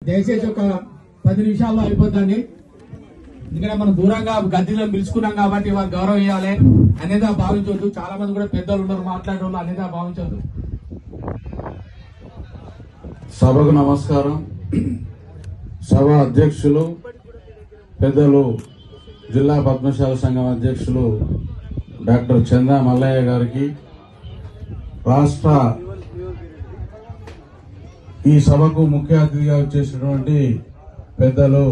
దయచేసి ఒక 10 నిమిషాల్లో అయిపోద్దండి. ఎందుకంటే మనం దూరంగా గద్దెలో పిలుచుకున్నాం కాబట్టి వారు గౌరవం ఇవ్వాలి అనేది భావించవద్దు. చాలా మంది కూడా పెద్దలు ఉన్నారు మాట్లాడే వాళ్ళు అనేది భావించవద్దు. సభకు నమస్కారం. సభ అధ్యక్షులు పెద్దలు జిల్లా పద్మశాల సంఘం అధ్యక్షులు డాక్టర్ చందా మల్లయ్య గారికి, రాష్ట్ర ఈ సభకు ముఖ్య అతిథిగా వచ్చేసినటువంటి పెద్దలు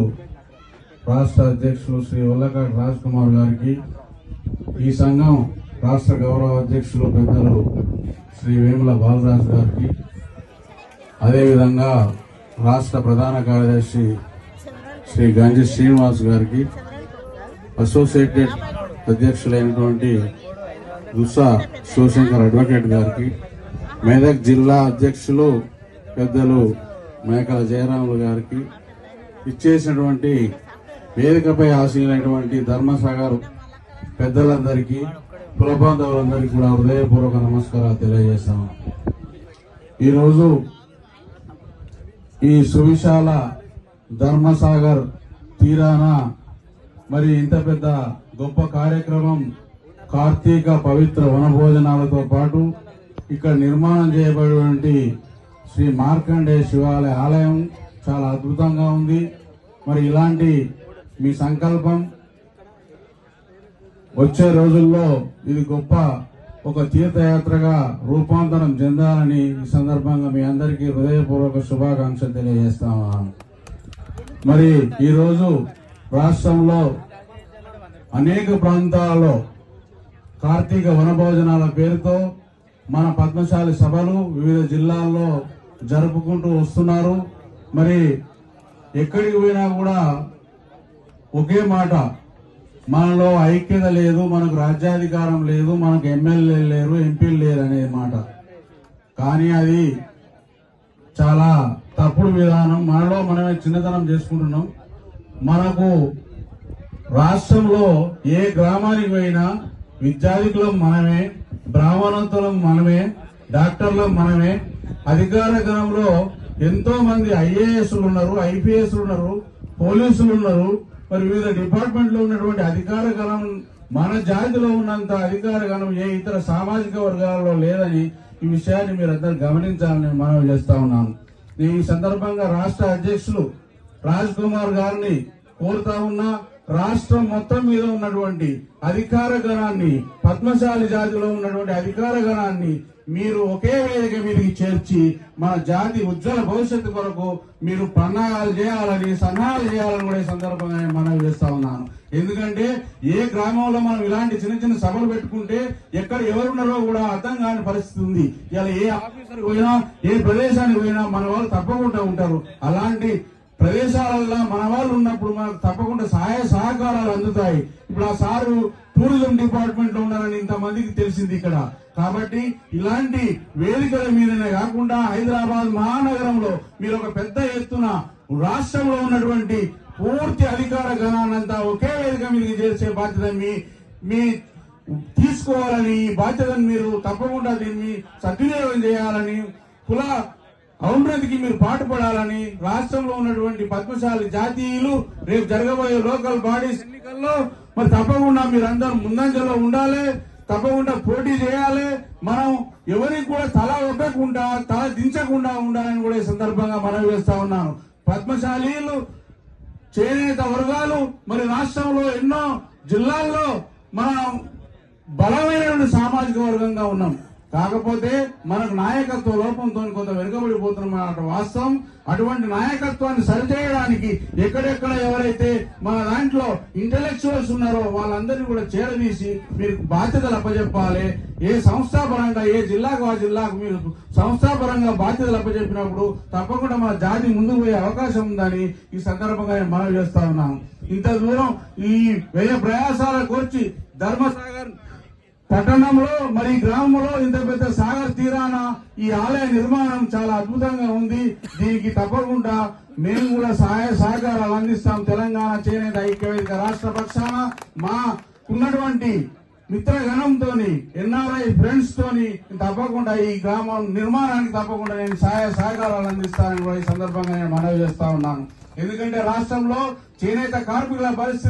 రాష్ట్ర అధ్యక్షులు శ్రీ వల్లకాటి రాజ్ కుమార్ గారికి, ఈ సంఘం రాష్ట్ర గౌరవ అధ్యక్షులు పెద్దలు శ్రీ వేముల బాలరాజు గారికి, అదేవిధంగా రాష్ట్ర ప్రధాన కార్యదర్శి శ్రీ గంజి శ్రీనివాస్ గారికి, అసోసియేటెడ్ అధ్యక్షులైనటువంటి దుస్సా శివశంకర్ అడ్వకేట్ గారికి, మెదక్ జిల్లా అధ్యక్షులు పెద్దలు మేకల జయరాములు గారికి, ఇచ్చేసినటువంటి వేదికపై ఆశీలైనటువంటి ధర్మసాగర్ పెద్దలందరికీ, కులబాంధవులందరికీ కూడా హృదయపూర్వక నమస్కారాలు తెలియజేస్తాము. ఈరోజు ఈ సువిశాల ధర్మసాగర్ తీరాన మరి ఇంత పెద్ద గొప్ప కార్యక్రమం, కార్తీక పవిత్ర వనభోజనాలతో పాటు ఇక్కడ నిర్మాణం చేయబడినటువంటి శ్రీ మార్కండేయ శివాలయ ఆలయం చాలా అద్భుతంగా ఉంది. మరి ఇలాంటి మీ సంకల్పం వచ్చే రోజుల్లో ఇది గొప్ప ఒక తీర్థయాత్రగా రూపాంతరం చెందాలని ఈ సందర్భంగా మీ అందరికీ హృదయపూర్వక శుభాకాంక్షలు తెలియజేస్తాము. మరి ఈరోజు రాష్ట్రంలో అనేక ప్రాంతాలలో కార్తీక వనభోజనాల పేరుతో మన పద్మశాలి సభలు వివిధ జిల్లాల్లో జరుపుకుంటూ వస్తున్నారు. మరి ఎక్కడికి పోయినా కూడా ఒకే మాట, మనలో ఐక్యత లేదు, మనకు రాజ్యాధికారం లేదు, మనకు ఎమ్మెల్యే లేరు, ఎంపీలు లేరు అనే మాట. కానీ అది చాలా తప్పుడు విధానం. మనలో మనమే చిన్నతనం చేసుకుంటున్నాం. మనకు రాష్ట్రంలో ఏ గ్రామానికి పోయినా విద్యాధికులం మనమే, బ్రాహ్మణోత్తరం మనమే, డాక్టర్లం మనమే. అధికార గణంలో ఎంతో మంది ఐఏఎస్లు ఉన్నారు, ఐపీఎస్లు ఉన్నారు, పోలీసులు ఉన్నారు. మరి వివిధ డిపార్ట్మెంట్లో ఉన్నటువంటి అధికార గణం మన జాతిలో ఉన్నంత అధికార గణం ఏ ఇతర సామాజిక వర్గాలలో లేదని ఈ విషయాన్ని మీరందరూ గమనించాలని మనవి చేస్తా ఉన్నాను. నేను ఈ సందర్భంగా రాష్ట్ర అధ్యక్షులు రాజ్ కుమార్ గారిని కోరుతా ఉన్నా, రాష్ట్రం మొత్తం మీద ఉన్నటువంటి అధికార గణాన్ని, పద్మశాలి జాతిలో ఉన్నటువంటి అధికార గణాన్ని మీరు ఒకే వేదిక మీదకి చేర్చి మన జాతి ఉజ్వల భవిష్యత్తు కొరకు మీరు ప్రణాళికలు చేయాలని, సన్నాహాలు చేయాలని కూడా ఈ సందర్భంగా నేను మనవి చేస్తా ఉన్నాను. ఎందుకంటే ఏ గ్రామంలో మనం ఇలాంటి చిన్న చిన్న సభలు పెట్టుకుంటే ఎక్కడ ఎవరున్నారో కూడా అర్థం కాని పరిస్థితి ఉంది. ఇలా ఏ ఆఫీసర్కి పోయినా, ఏ ప్రదేశానికి పోయినా మన వాళ్ళు తప్పకుండా ఉంటారు. అలాంటి ప్రదేశాలలో మన వాళ్ళు ఉన్నప్పుడు మనకు తప్పకుండా సహాయ సహకారాలు అందుతాయి. ఇప్పుడు ఆ సారు టూరిజం డిపార్ట్మెంట్ లో ఉన్నారని ఇంతమందికి తెలిసింది ఇక్కడ. కాబట్టి ఇలాంటి వేదికల మీదనే కాకుండా హైదరాబాద్ మహానగరంలో మీరు ఒక పెద్ద ఎత్తున రాష్ట్రంలో ఉన్నటువంటి పూర్తి అధికార గణాన్నంతా ఒకే వేదిక మీదకి చేసే బాధ్యత మీ తీసుకోవాలని, ఈ బాధ్యతను మీరు తప్పకుండా దీన్ని సద్వినియోగం చేయాలని, కుల ఔన్నతికి మీరు పాటుపడాలని, రాష్ట్రంలో ఉన్నటువంటి పద్మశాలి జాతీయులు రేపు జరగబోయే లోకల్ బాడీస్ ఎన్నికల్లో మరి తప్పకుండా మీరందరూ ముందంజలో ఉండాలి, తప్పకుండా పోటీ చేయాలి. మనం ఎవరికి కూడా తల ఒక్కకుండా, తల దించకుండా ఉండాలని కూడా ఈ సందర్భంగా మనవి చేస్తా ఉన్నాను. పద్మశాలీలు, చేనేత వర్గాలు మరి రాష్ట్రంలో ఎన్నో జిల్లాల్లో మనం బలమైనటువంటి సామాజిక వర్గంగా ఉన్నాం. కాకపోతే మనకు నాయకత్వ లోపంతో కొంత వెనుకబడిపోతున్నమాట వాస్తవం. అటువంటి నాయకత్వాన్ని సరిచేయడానికి ఎక్కడెక్కడ ఎవరైతే మన దాంట్లో ఇంటలెక్చువల్స్ ఉన్నారో వాళ్ళందరినీ కూడా చేరదీసి మీరు బాధ్యతలు అప్పచెప్పాలి. ఏ సంస్థాపరంగా ఏ జిల్లాకు ఆ జిల్లాకు మీరు సంస్థాపరంగా బాధ్యతలు అప్పచెప్పినప్పుడు తప్పకుండా మన జాతి ముందుకు పోయే అవకాశం ఉందని ఈ సందర్భంగా నేను మనవి చేస్తా ఉన్నాను. ఇంత దూరం ఈ వ్యయ ప్రయాసాల కోర్చి ధర్మసాగర్ పట్టణంలో మరి గ్రామంలో ఇంత పెద్ద సాగర్ తీరాన ఈ ఆలయ నిర్మాణం చాలా అద్భుతంగా ఉంది. దీనికి తప్పకుండా మేము కూడా సహాయ సహకారాలు అందిస్తాం. తెలంగాణ చేనేత ఐక్యవేదిక రాష్ట్ర పక్షాన మాకున్నటువంటి మిత్రగణంతోని ఎన్ఆర్ఐ ఫ్రెండ్స్ తోని తప్పకుండా ఈ గ్రామం నిర్మాణానికి తప్పకుండా నేను సహాయ సహకారాలు అందిస్తానని కూడా ఈ సందర్భంగా నేను మనవి చేస్తా ఉన్నాను. ఎందుకంటే రాష్ట్రంలో చేనేత కార్మికుల పరిస్థితి